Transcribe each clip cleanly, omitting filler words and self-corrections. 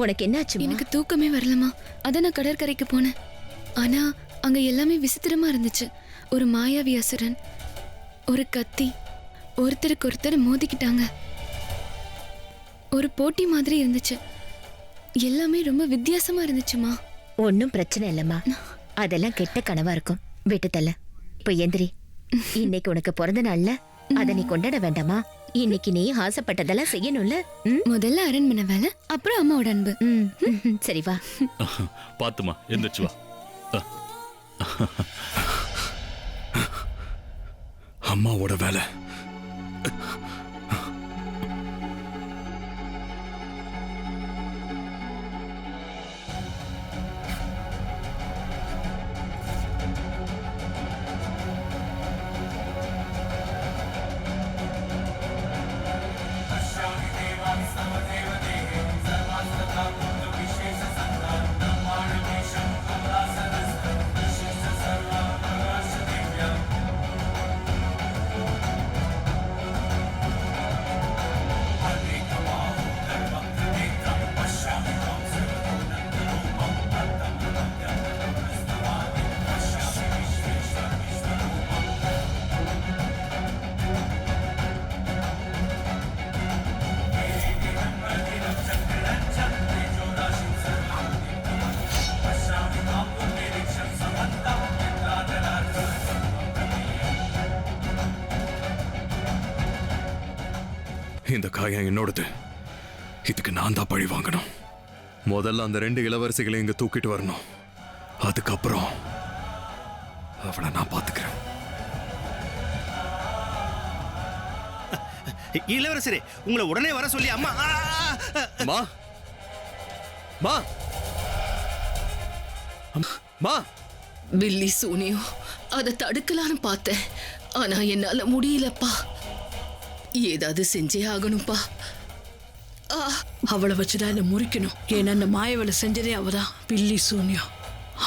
உனக்கு என்னாச்சு? எனக்கு தூக்கமே வரலமா. அதான் நான் கடற்கரைக்கு போனேன். ஆனா அங்க எல்லாமே விசித்திரமா இருந்துச்சு. ஒரு மாயாவி அசுரன், ஒரு கத்தி, ஒருத்தருக்கு ஒருத்தர் மோதிக்கிட்டாங்க. ஒரு போட்டி மாதிரி இருந்துச்சு. எல்லாமே ரொம்ப வித்தியாசமா இருந்துச்சுமா. ஒன்னும் பிரச்சனை இல்லம்மா, அதெல்லாம் கெட்ட கனவா இருக்கும். விட்டுத்தல்ல. இப்ப எந்திரி. இன்னைக்கு உனக்கு பிறந்த நாள்ல அத நீ கொண்டாட வேண்டாமா? இன்னைக்கு நீ ஆசைப்பட்டதெல்லாம் செய்யணும்ல. முதல்ல அரண்மனை வேலை, அப்புறம் அம்மாவோட அன்பு. சரி வா. பாத்துமா, எந்திரிச்சு வா. அம்மாவோட வேலை. இந்த காயம் என்னோடது. இதுக்கு நான் தான் பழி வாங்கணும். முதல்ல அந்த 2 இளவரசிகளை இங்க தூக்கிட்டு வரணும். அதுக்கப்புறம் அவளை நான் பாத்துக்கிறேன். இளவரசரே, உங்களை உடனே வர சொல்லி அம்மா. மா மா மா. பில்லி சூனியம், அதை தடுக்கலான்னு பார்த்தேன். ஆனா என்னால முடியலப்பா. ஏதாவது செஞ்சே ஆகணும்பா. அவளை வச்சுதான் இதை முறிக்கணும். ஏன்னா இந்த மாயவளை செஞ்சதே அவதான். பில்லி சூனியம்,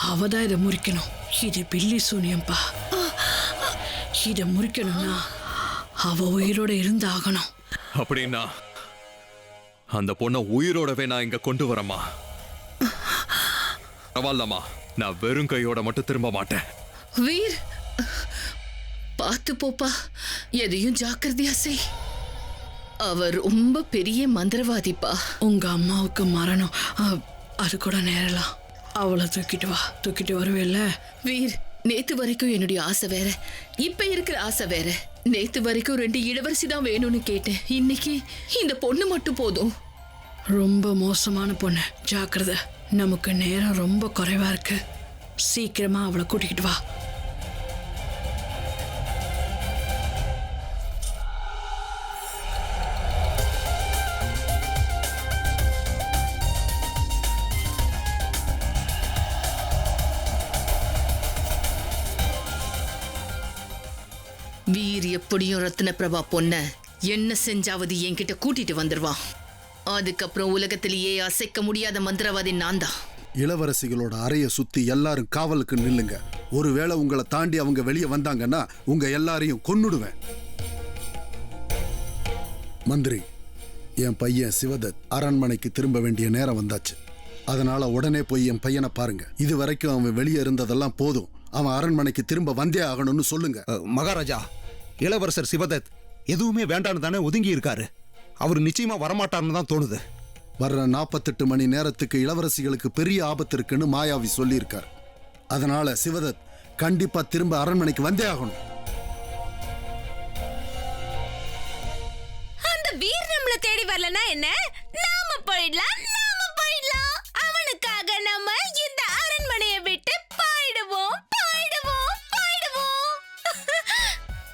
அவதான் இதை முறிக்கணும். இது பில்லி சூனியம்பா. இதை முறிக்கணும்னா அவ உயிரோட இருந்து ஆகணும். அப்படின்னா அந்த பொண்ணை உயிரோடவே நான் இங்க கொண்டு வரமா? பரவாயில்லம்மா, நான் வெறும் கையோட மட்டும் திரும்ப மாட்டேன். வீர், பார்த்து போப்பா. எதையும் ஜாக்கிரதையா செய். அவர் ரொம்ப பெரிய மந்திரவாதிப்பா. உங்க அம்மாவுக்கு மரணம், அது கூட நேரலாம். அவளை தூக்கிட்டு வருவேல்ல. வீர், நேத்து வரைக்கும் என்னுடைய ஆசை வேற, இப்ப இருக்கிற ஆசை வேற. நேத்து வரைக்கும் 2 இளவரசி தான் வேணும்னு கேட்டேன். இன்னைக்கு இந்த பொண்ணு மட்டும் போதும். ரொம்ப மோசமான பொண்ணு, ஜாக்கிரதை. நமக்கு நேரம் ரொம்ப குறைவா இருக்கு. சீக்கிரமா அவளை கூட்டிக்கிட்டு வா. வீர் எப்படியும் ரத்ன பிரபா பொண்ண என்ன செஞ்சாவது என்கிட்ட கூட்டிட்டு வந்துருவான். அதுக்கப்புறம் உலகத்திலேயே அசைக்க முடியாத மந்திரவாதி நான் தான். இளவரசிகளோட அறைய சுத்தி எல்லாரும் காவலுக்கு நில்லுங்க. ஒருவேளை உங்களை தாண்டி அவங்க வெளியே வந்தாங்கன்னா உங்க எல்லாரையும் கொன்னுடுவேன். மந்திரி, என் பையன் சிவதத் அரண்மனைக்கு திரும்ப வேண்டிய நேரம் வந்தாச்சு. அதனால உடனே போய் என் பையனை பாருங்க. இது வரைக்கும் அவன் வெளியே இருந்ததெல்லாம் போதும். அவன் அரண்மனைக்கு திரும்ப வந்தே ஆகணும்னு சொல்லுங்க. மகாராஜா, இளவரசர் சிவதத் எதுவுமே வேண்டான்னு தானே ஒதுங்கி இருக்காரு. அவர் நிச்சயமா வரமாட்டார்னு தான் தோணுது. வர்ற 48 மணி நேரத்துக்கு இளவரசிகளுக்கு பெரிய ஆபத்து இருக்குன்னு மாயாவி சொல்லியிருக்கார். அதனால சிவதத் கண்டிப்பா திரும்ப அரண்மனைக்கு வந்தே ஆகணும். அந்த வீர் நம்மள தேடி வரலனா என்ன? நாம போயிடலாம். அவனுக்காக நம்ம இந்த அரண்மனையை விட்டு போயிடுவோம்.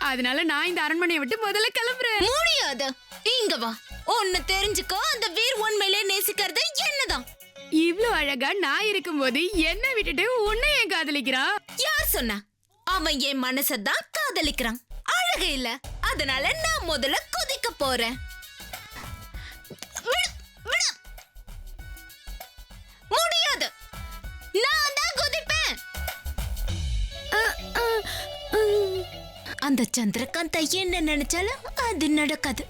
அதனால நான் இந்த அரண்மனையை விட்டு முதல்ல கிளம்புறேன். முடியாது. இங்க வா. ஒன்னு தெரிஞ்சுக்கோ, அந்த வீர் உண்மையிலே நேசிக்கிறது என்னதான். இவ்ளோ அழகா நான் இருக்கும்போது என்ன விட்டுட்டு உன்னை ஏன் காதலிக்கிறான்? யார் சொன்னா? அவன் என் மனசதான் காதலிக்கிறான். அழகு இல்ல, அதனால நான் முதல்ல குதிக்க போறேன். முடியாது. நான் தான் குதிப்பேன். அந்த சந்திரகாந்தா என்ன நினைச்சாலும் அது நடக்காது.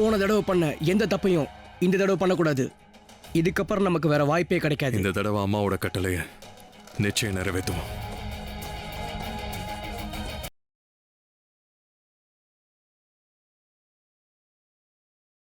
போன தடவை பண்ண எந்த தப்பையும் இந்த தடவை பண்ணக்கூடாது. இதுக்கப்புறம் நமக்கு வேற வாய்ப்பே கிடைக்காது. இந்த தடவை அம்மாவோட கட்டளையை நிச்சயம் நிறைவேற்றுவோம்.